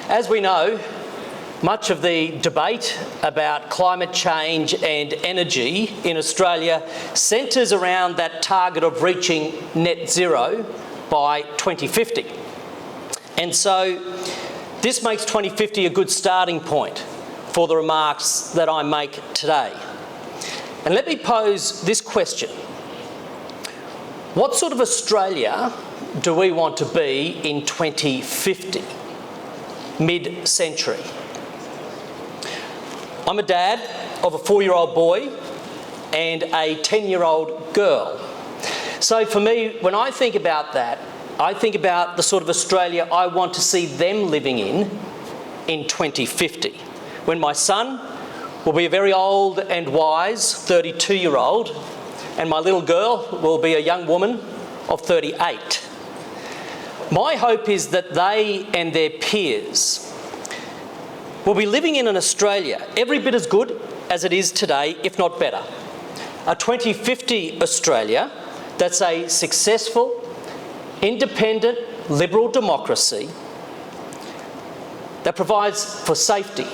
As we know, much of the debate about climate change and energy in Australia centres around that target of reaching net zero by 2050. And so this makes 2050 a good starting point for the remarks that I make today. And let me pose this question. What sort of Australia do we want to be in 2050, mid-century? I'm a dad of a 4-year-old boy and a 10-year-old girl. So for me, when I think about that, I think about the sort of Australia I want to see them living in 2050, when my son will be a very old and wise 32-year-old, and my little girl will be a young woman of 38. My hope is that they and their peers will be living in an Australia every bit as good as it is today, if not better. A 2050 Australia that's a successful, independent, liberal democracy that provides for safety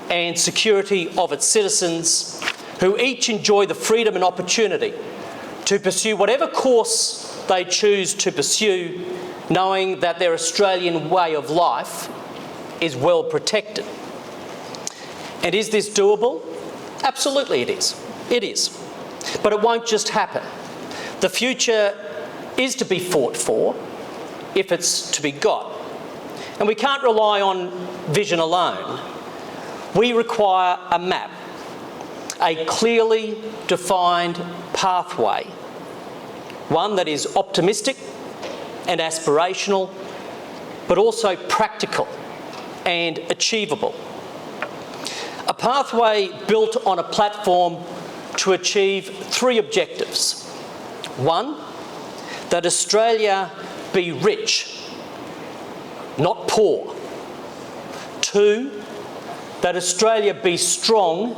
and security of its citizens, who each enjoy the freedom and opportunity to pursue whatever course they choose to pursue, knowing that their Australian way of life is well protected. And is this doable? Absolutely it is. It is. But it won't just happen. The future is to be fought for if it's to be got. And we can't rely on vision alone. We require a map, a clearly defined pathway, one that is optimistic and aspirational, but also practical and achievable. A pathway built on a platform to achieve 3 objectives. 1, that Australia be rich, not poor. 2, that Australia be strong,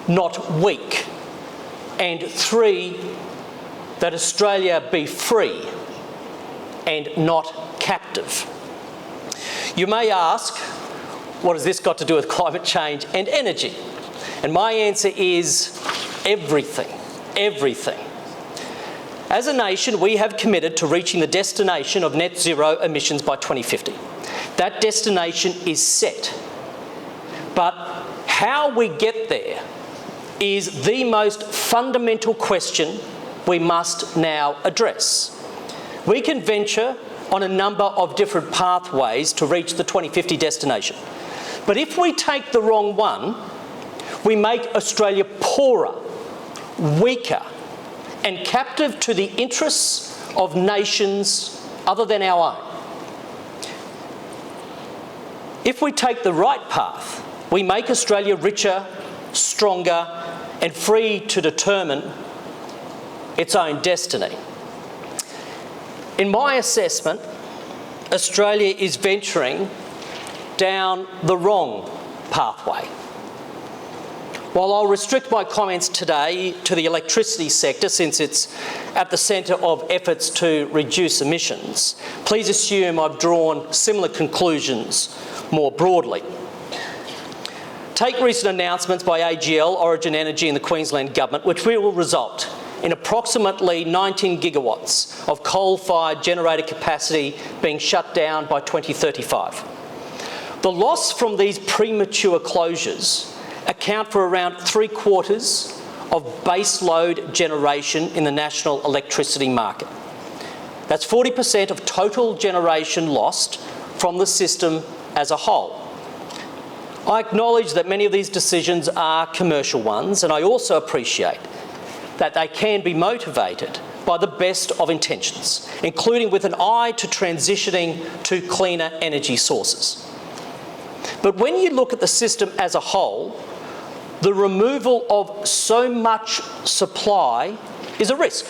not weak. And 3, that Australia be free and not captive. You may ask, what has this got to do with climate change and energy? And my answer is everything, everything. As a nation, we have committed to reaching the destination of net zero emissions by 2050. That destination is set. But how we get there is the most fundamental question we must now address. We can venture on a number of different pathways to reach the 2050 destination. But if we take the wrong one, we make Australia poorer, weaker, and captive to the interests of nations other than our own. If we take the right path, we make Australia richer, stronger, and free to determine its own destiny. In my assessment, Australia is venturing down the wrong pathway. While I'll restrict my comments today to the electricity sector, since it's at the centre of efforts to reduce emissions, please assume I've drawn similar conclusions more broadly. Take recent announcements by AGL, Origin Energy and the Queensland Government, which will result in approximately 19 gigawatts of coal-fired generator capacity being shut down by 2035. The loss from these premature closures account for around 3/4 of base load generation in the national electricity market. That's 40% of total generation lost from the system as a whole. I acknowledge that many of these decisions are commercial ones, and I also appreciate that they can be motivated by the best of intentions, including with an eye to transitioning to cleaner energy sources. But when you look at the system as a whole, the removal of so much supply is a risk,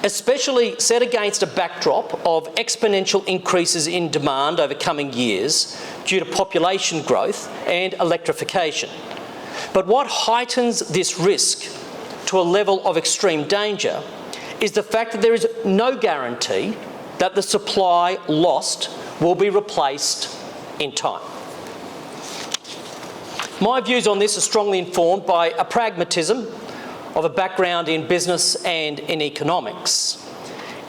especially set against a backdrop of exponential increases in demand over coming years due to population growth and electrification. But what heightens this risk to a level of extreme danger is the fact that there is no guarantee that the supply lost will be replaced in time. My views on this are strongly informed by a pragmatism of a background in business and in economics.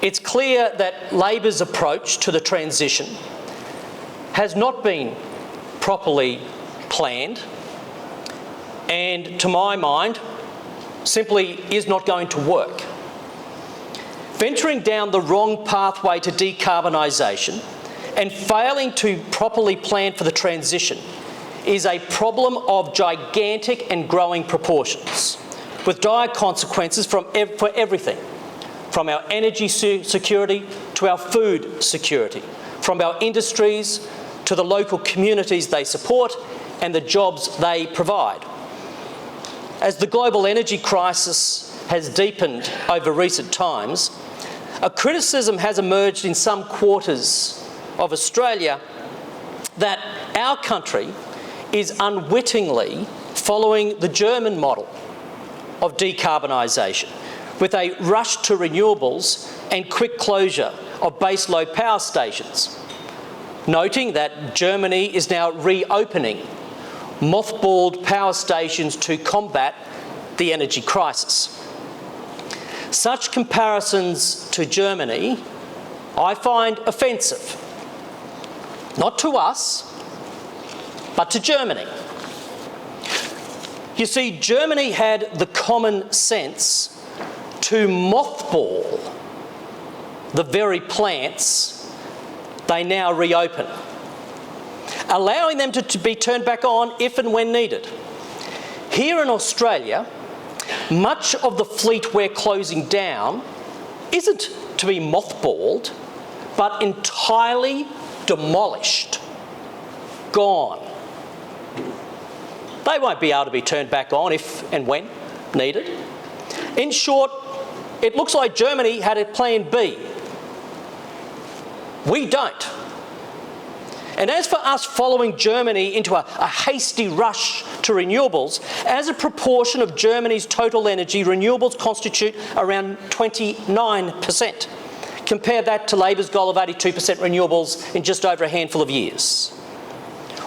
It's clear that Labor's approach to the transition has not been properly planned and, to my mind, simply is not going to work. Venturing down the wrong pathway to decarbonisation and failing to properly plan for the transition is a problem of gigantic and growing proportions, with dire consequences for everything, from our energy security to our food security, from our industries to the local communities they support and the jobs they provide. As the global energy crisis has deepened over recent times, a criticism has emerged in some quarters of Australia that our country is unwittingly following the German model of decarbonisation, with a rush to renewables and quick closure of baseload power stations, noting that Germany is now reopening mothballed power stations to combat the energy crisis. Such comparisons to Germany I find offensive, not to us, but to Germany. You see, Germany had the common sense to mothball the very plants they now reopen, allowing them to be turned back on if and when needed. Here in Australia, much of the fleet we're closing down isn't to be mothballed, but entirely demolished, gone. They won't be able to be turned back on if and when needed. In short, it looks like Germany had a plan B. We don't. And as for us following Germany into a hasty rush to renewables, as a proportion of Germany's total energy, renewables constitute around 29%. Compare that to Labor's goal of 82% renewables in just over a handful of years.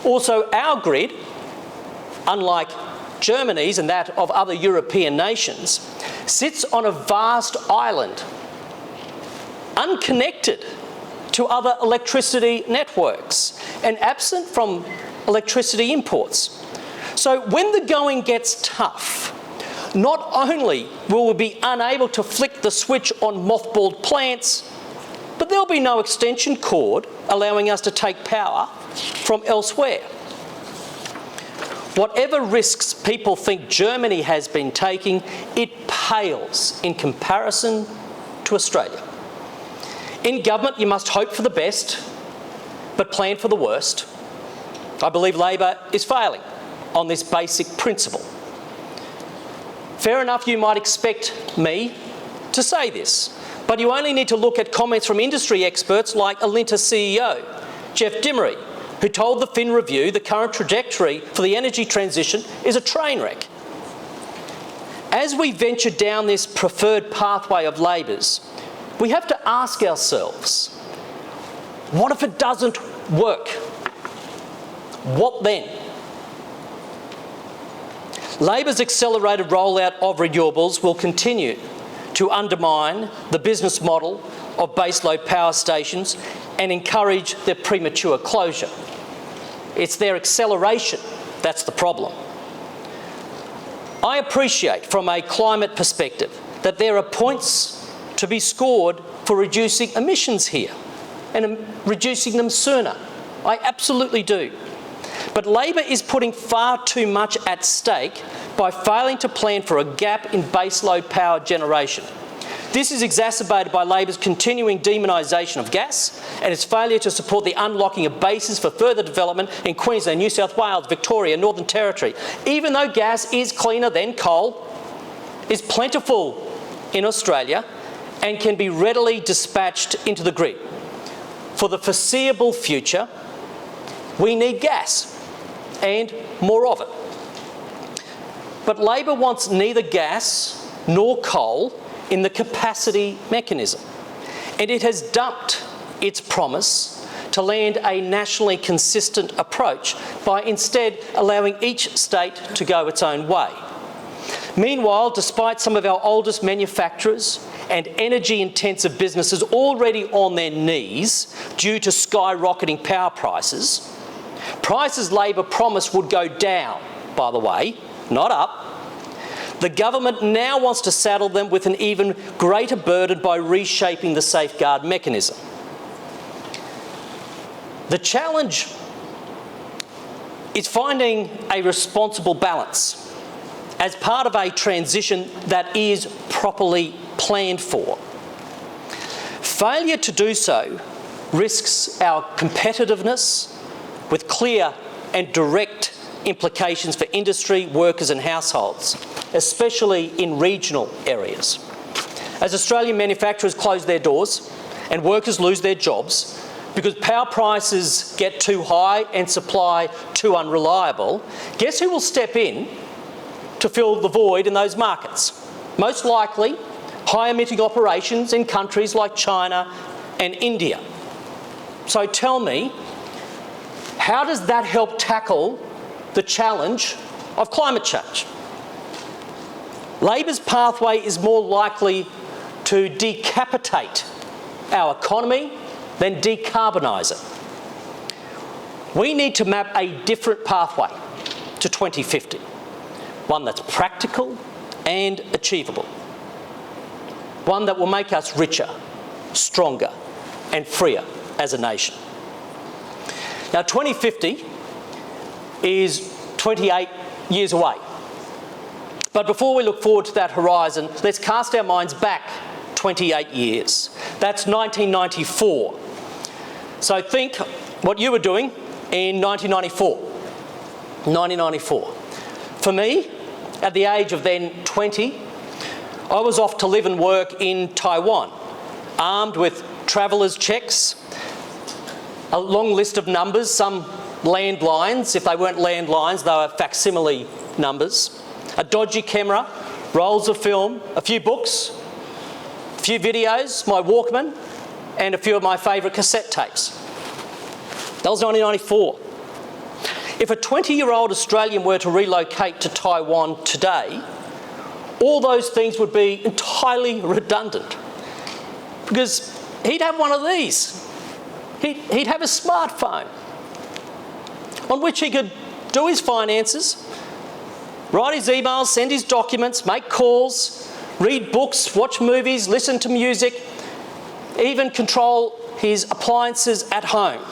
Also, our grid, unlike Germany's and that of other European nations, sits on a vast island, unconnected to other electricity networks and absent from electricity imports. So when the going gets tough, not only will we be unable to flick the switch on mothballed plants, but there'll be no extension cord allowing us to take power from elsewhere. Whatever risks people think Germany has been taking, it pales in comparison to Australia. In government, you must hope for the best, but plan for the worst. I believe Labor is failing on this basic principle. Fair enough, you might expect me to say this, but you only need to look at comments from industry experts like Alinta CEO, Jeff Dimery, who told the Fin Review the current trajectory for the energy transition is a train wreck. As we venture down this preferred pathway of Labor's, we have to ask ourselves, what if it doesn't work? What then? Labor's accelerated rollout of renewables will continue to undermine the business model of baseload power stations and encourage their premature closure. It's their acceleration that's the problem. I appreciate from a climate perspective that there are points to be scored for reducing emissions here and reducing them sooner. I absolutely do. But Labor is putting far too much at stake by failing to plan for a gap in baseload power generation. This is exacerbated by Labor's continuing demonisation of gas and its failure to support the unlocking of bases for further development in Queensland, New South Wales, Victoria, Northern Territory. Even though gas is cleaner than coal, is plentiful in Australia, and can be readily dispatched into the grid. For the foreseeable future, we need gas and more of it. But Labor wants neither gas nor coal in the capacity mechanism, and it has dumped its promise to land a nationally consistent approach by instead allowing each state to go its own way. Meanwhile, despite some of our oldest manufacturers and energy-intensive businesses already on their knees due to skyrocketing power prices, prices Labor promised would go down, by the way, not up. The government now wants to saddle them with an even greater burden by reshaping the safeguard mechanism. The challenge is finding a responsible balance as part of a transition that is properly planned for. Failure to do so risks our competitiveness with clear and direct implications for industry, workers and households, especially in regional areas. As Australian manufacturers close their doors and workers lose their jobs because power prices get too high and supply too unreliable, guess who will step in to fill the void in those markets? Most likely, high-emitting operations in countries like China and India. So tell me, how does that help tackle the challenge of climate change? Labor's pathway is more likely to decapitate our economy than decarbonise it. We need to map a different pathway to 2050, one that's practical and achievable, one that will make us richer, stronger and freer as a nation. Now, 2050 is 28 years away. But before we look forward to that horizon, let's cast our minds back 28 years. That's 1994. So think what you were doing in 1994. 1994. For me, at the age of then 20, I was off to live and work in Taiwan, armed with traveller's checks, a long list of numbers, some landlines. If they weren't landlines, they were facsimile numbers, a dodgy camera, rolls of film, a few books, a few videos, my Walkman, and a few of my favourite cassette tapes. That was 1994. If a 20-year-old Australian were to relocate to Taiwan today, all those things would be entirely redundant because he'd have one of these. He'd have a smartphone on which he could do his finances, write his emails, send his documents, make calls, read books, watch movies, listen to music, even control his appliances at home.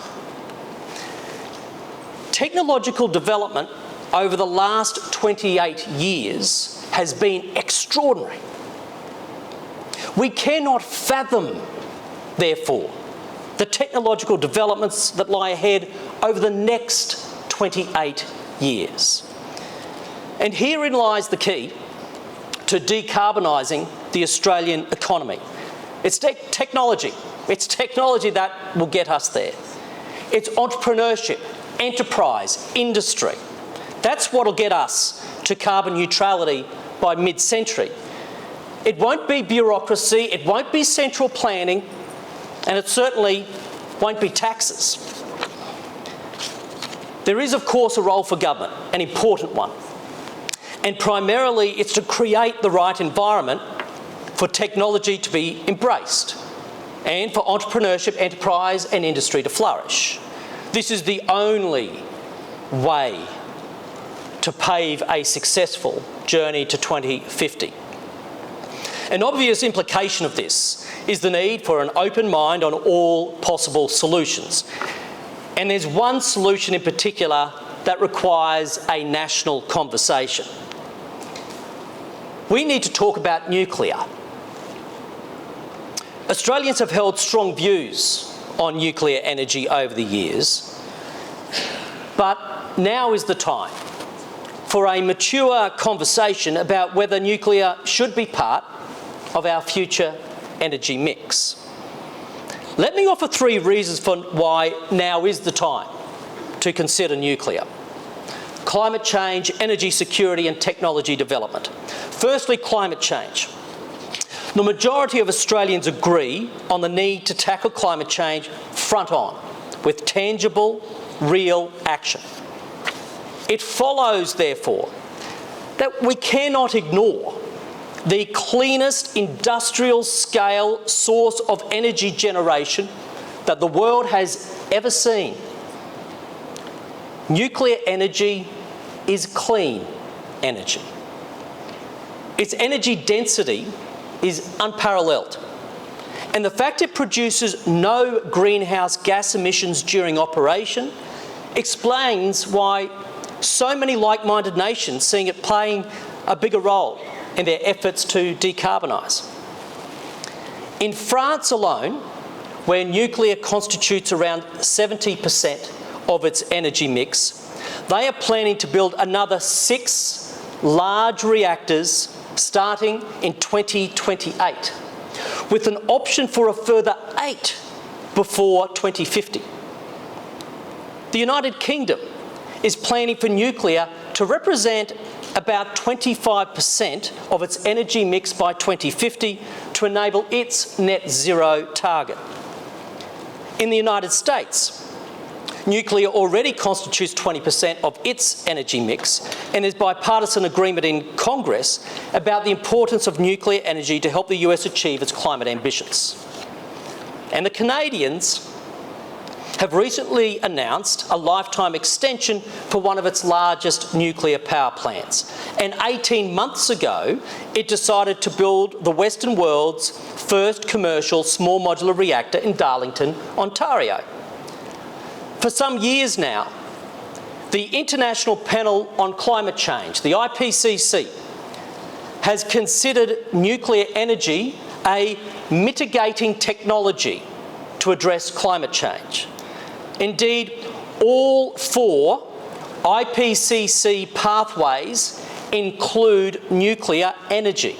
Technological development over the last 28 years has been extraordinary. We cannot fathom, therefore, the technological developments that lie ahead over the next 28 years. And herein lies the key to decarbonising the Australian economy. It's technology. It's technology that will get us there. It's entrepreneurship, enterprise, industry. That's what will get us to carbon neutrality by mid-century. It won't be bureaucracy, it won't be central planning, and it certainly won't be taxes. There is, of course, a role for government, an important one. And primarily it's to create the right environment for technology to be embraced and for entrepreneurship, enterprise and industry to flourish. This is the only way to pave a successful journey to 2050. An obvious implication of this is the need for an open mind on all possible solutions. And there's one solution in particular that requires a national conversation. We need to talk about nuclear. Australians have held strong views on nuclear energy over the years, but now is the time for a mature conversation about whether nuclear should be part of our future energy mix. Let me offer 3 reasons for why now is the time to consider nuclear. Climate change, energy security and technology development. Firstly, climate change. The majority of Australians agree on the need to tackle climate change front on. with tangible, real action. It follows, therefore, that we cannot ignore the cleanest industrial-scale source of energy generation that the world has ever seen. Nuclear energy is clean energy. Its energy density is unparalleled. And the fact it produces no greenhouse gas emissions during operation explains why so many like-minded nations seeing it playing a bigger role in their efforts to decarbonise. In France alone, where nuclear constitutes around 70% of its energy mix, they are planning to build another 6 large reactors starting in 2028, with an option for a further 8 before 2050. The United Kingdom is planning for nuclear to represent about 25% of its energy mix by 2050 to enable its net zero target. In the United States, nuclear already constitutes 20% of its energy mix, and there's bipartisan agreement in Congress about the importance of nuclear energy to help the US achieve its climate ambitions. And the Canadians have recently announced a lifetime extension for one of its largest nuclear power plants. And 18 months ago, it decided to build the Western world's first commercial small modular reactor in Darlington, Ontario. For some years now, the International Panel on Climate Change, the IPCC, has considered nuclear energy a mitigating technology to address climate change. Indeed, all 4 IPCC pathways include nuclear energy.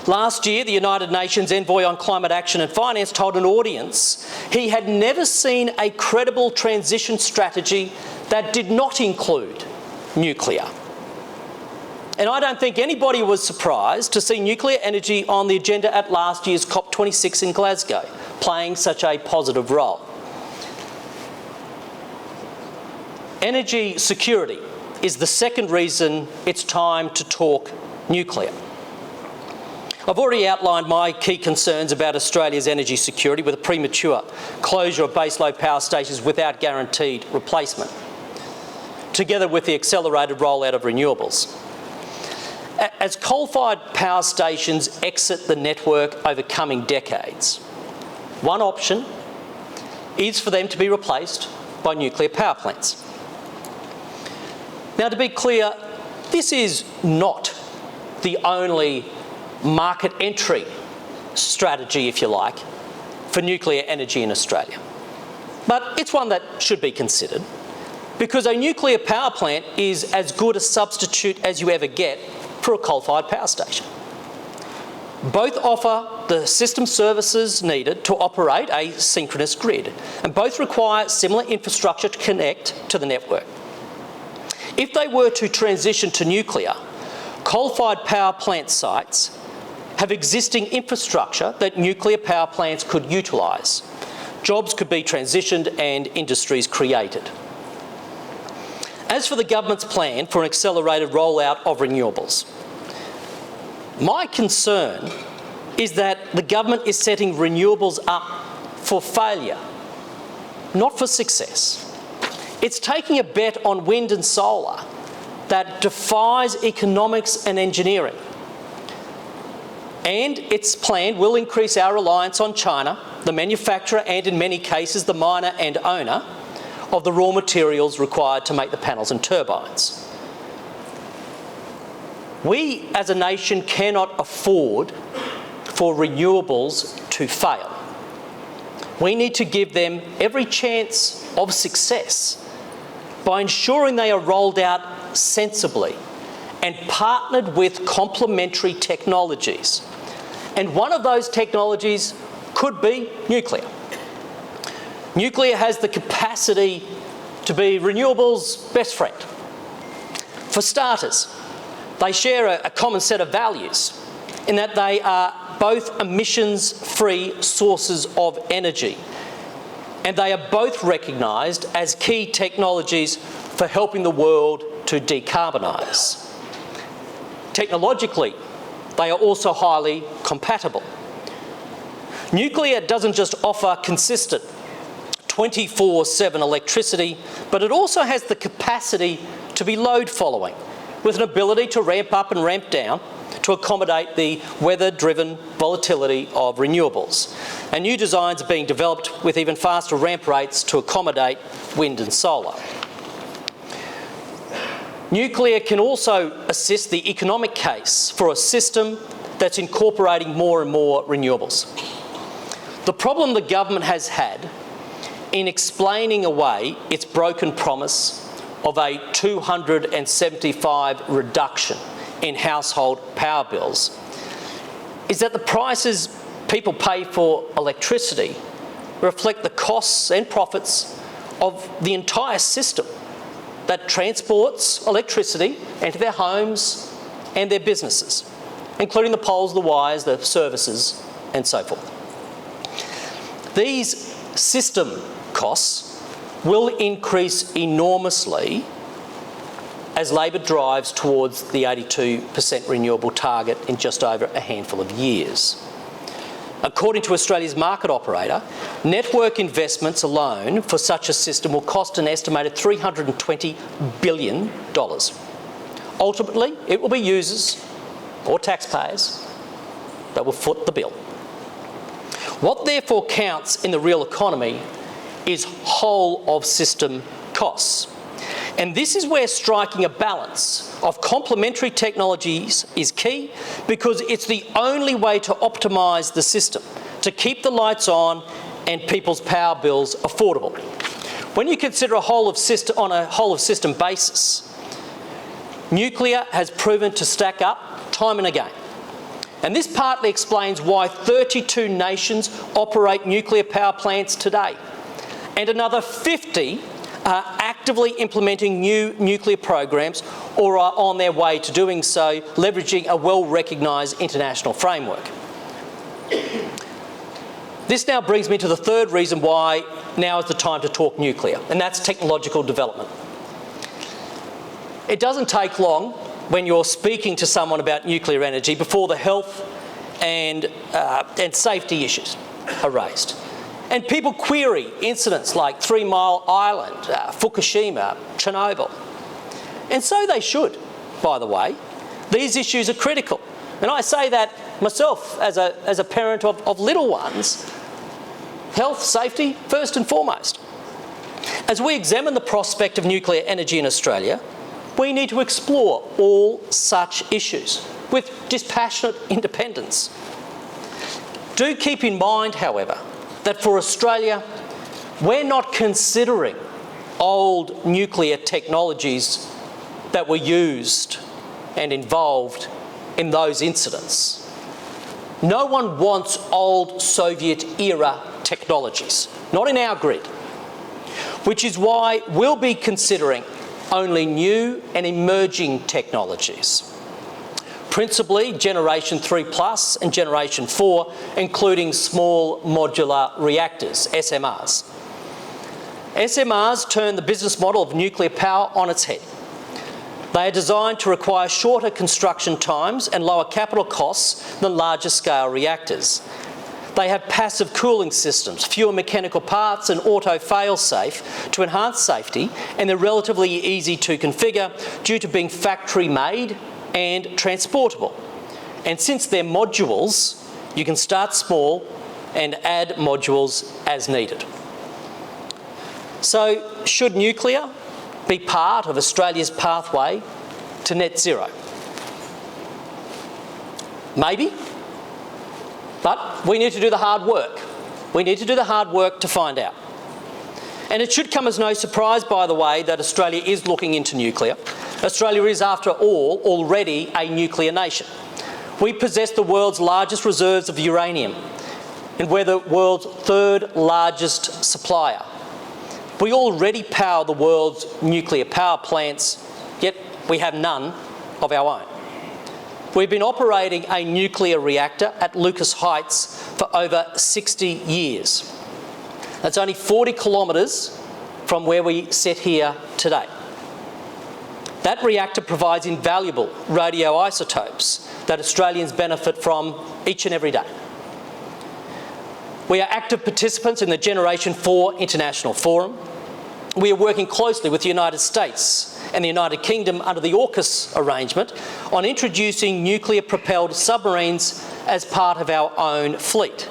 Last year, the United Nations Envoy on Climate Action and Finance told an audience he had never seen a credible transition strategy that did not include nuclear. And I don't think anybody was surprised to see nuclear energy on the agenda at last year's COP26 in Glasgow, playing such a positive role. Energy security is the second reason it's time to talk nuclear. I've already outlined my key concerns about Australia's energy security with a premature closure of baseload power stations without guaranteed replacement, together with the accelerated rollout of renewables. As coal-fired power stations exit the network over coming decades, one option is for them to be replaced by nuclear power plants. Now, to be clear, this is not the only market entry strategy, if you like, for nuclear energy in Australia. But it's one that should be considered, because a nuclear power plant is as good a substitute as you ever get for a coal-fired power station. Both offer the system services needed to operate a synchronous grid, and both require similar infrastructure to connect to the network. If they were to transition to nuclear, coal-fired power plant sites have existing infrastructure that nuclear power plants could utilise. Jobs could be transitioned and industries created. As for the government's plan for an accelerated rollout of renewables, my concern is that the government is setting renewables up for failure, not for success. It's taking a bet on wind and solar that defies economics and engineering. And its plan will increase our reliance on China, the manufacturer and, in many cases, the miner and owner of the raw materials required to make the panels and turbines. We, as a nation, cannot afford for renewables to fail. We need to give them every chance of success by ensuring they are rolled out sensibly and partnered with complementary technologies. And one of those technologies could be nuclear. Nuclear has the capacity to be renewables' best friend. For starters, they share a common set of values in that they are both emissions-free sources of energy. and they are both recognised as key technologies for helping the world to decarbonise. Technologically, they are also highly compatible. Nuclear doesn't just offer consistent 24/7 electricity, but it also has the capacity to be load following, with an ability to ramp up and ramp down to accommodate the weather-driven volatility of renewables. And new designs are being developed with even faster ramp rates to accommodate wind and solar. Nuclear can also assist the economic case for a system that's incorporating more and more renewables. The problem the government has had in explaining away its broken promise of a 275 reduction in household power bills is that the prices people pay for electricity reflect the costs and profits of the entire system that transports electricity into their homes and their businesses, including the poles, the wires, the services, and so forth. These system costs will increase enormously as Labor drives towards the 82% renewable target in just over a handful of years. According to Australia's market operator, network investments alone for such a system will cost an estimated $320 billion. Ultimately, it will be users or taxpayers that will foot the bill. What therefore counts in the real economy is whole of system costs. And this is where striking a balance of complementary technologies is key, because it's the only way to optimise the system, to keep the lights on and people's power bills affordable. When you consider on a whole of system basis, nuclear has proven to stack up time and again. And this partly explains why 32 nations operate nuclear power plants today, and another 50 are actively implementing new nuclear programs or are on their way to doing so, leveraging a well-recognised international framework. This now brings me to the third reason why now is the time to talk nuclear, and that's technological development. It doesn't take long when you're speaking to someone about nuclear energy before the health and safety issues are raised. And people query incidents like 3 Mile Island, Fukushima, Chernobyl. And so they should, by the way. These issues are critical. And I say that myself as a parent of little ones. Health, safety, first and foremost. As we examine the prospect of nuclear energy in Australia, we need to explore all such issues with dispassionate independence. Do keep in mind, however, that for Australia, we're not considering old nuclear technologies that were used and involved in those incidents. No one wants old Soviet-era technologies, not in our grid, which is why we'll be considering only new and emerging technologies. Principally Generation 3 Plus and Generation 4, including small modular reactors, SMRs. SMRs turn the business model of nuclear power on its head. They are designed to require shorter construction times and lower capital costs than larger scale reactors. They have passive cooling systems, fewer mechanical parts and auto fail-safe to enhance safety, and they're relatively easy to configure due to being factory made and transportable. And since they're modules, you can start small and add modules as needed. So, should nuclear be part of Australia's pathway to net zero? Maybe, but we need to do the hard work. We need to do the hard work to find out. And it should come as no surprise, by the way, that Australia is looking into nuclear. Australia is, after all, already a nuclear nation. We possess the world's largest reserves of uranium, and we're the world's third largest supplier. We already power the world's nuclear power plants, yet we have none of our own. We've been operating a nuclear reactor at Lucas Heights for over 60 years. That's only 40 kilometres from where we sit here today. That reactor provides invaluable radioisotopes that Australians benefit from each and every day. We are active participants in the Generation 4 International Forum. We are working closely with the United States and the United Kingdom under the AUKUS arrangement on introducing nuclear-propelled submarines as part of our own fleet.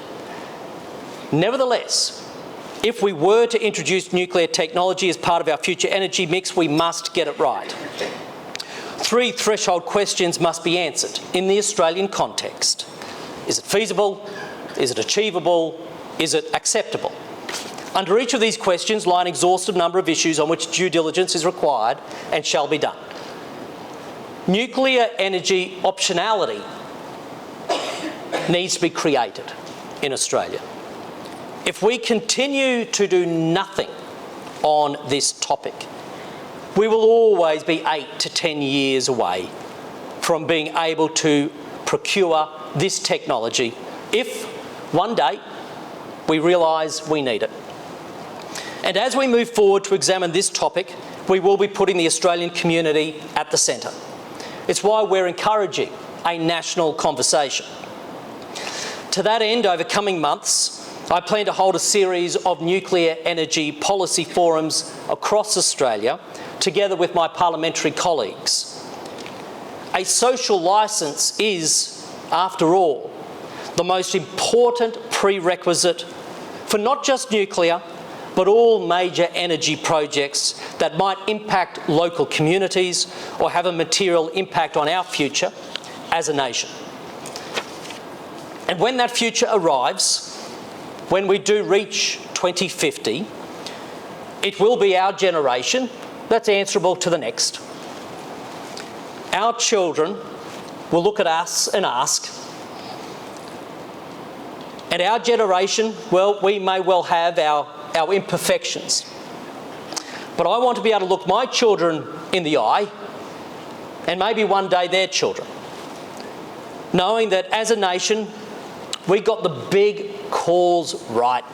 Nevertheless, if we were to introduce nuclear technology as part of our future energy mix, we must get it right. 3 threshold questions must be answered in the Australian context. Is it feasible? Is it achievable? Is it acceptable? Under each of these questions lie an exhaustive number of issues on which due diligence is required and shall be done. Nuclear energy optionality needs to be created in Australia. If we continue to do nothing on this topic, we will always be 8 to 10 years away from being able to procure this technology if one day we realise we need it. And as we move forward to examine this topic, we will be putting the Australian community at the centre. It's why we're encouraging a national conversation. To that end, over coming months, I plan to hold a series of nuclear energy policy forums across Australia, together with my parliamentary colleagues. A social licence is, after all, the most important prerequisite for not just nuclear, but all major energy projects that might impact local communities or have a material impact on our future as a nation. And when that future arrives, when we do reach 2050, it will be our generation that's answerable to the next. Our children will look at us and ask, and our generation, well, we may well have our imperfections. But I want to be able to look my children in the eye, and maybe one day their children, knowing that as a nation, we got the big calls right.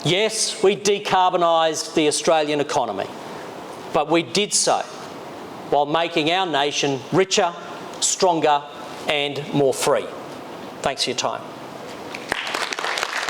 Yes, we decarbonised the Australian economy, but we did so while making our nation richer, stronger and more free. Thanks for your time.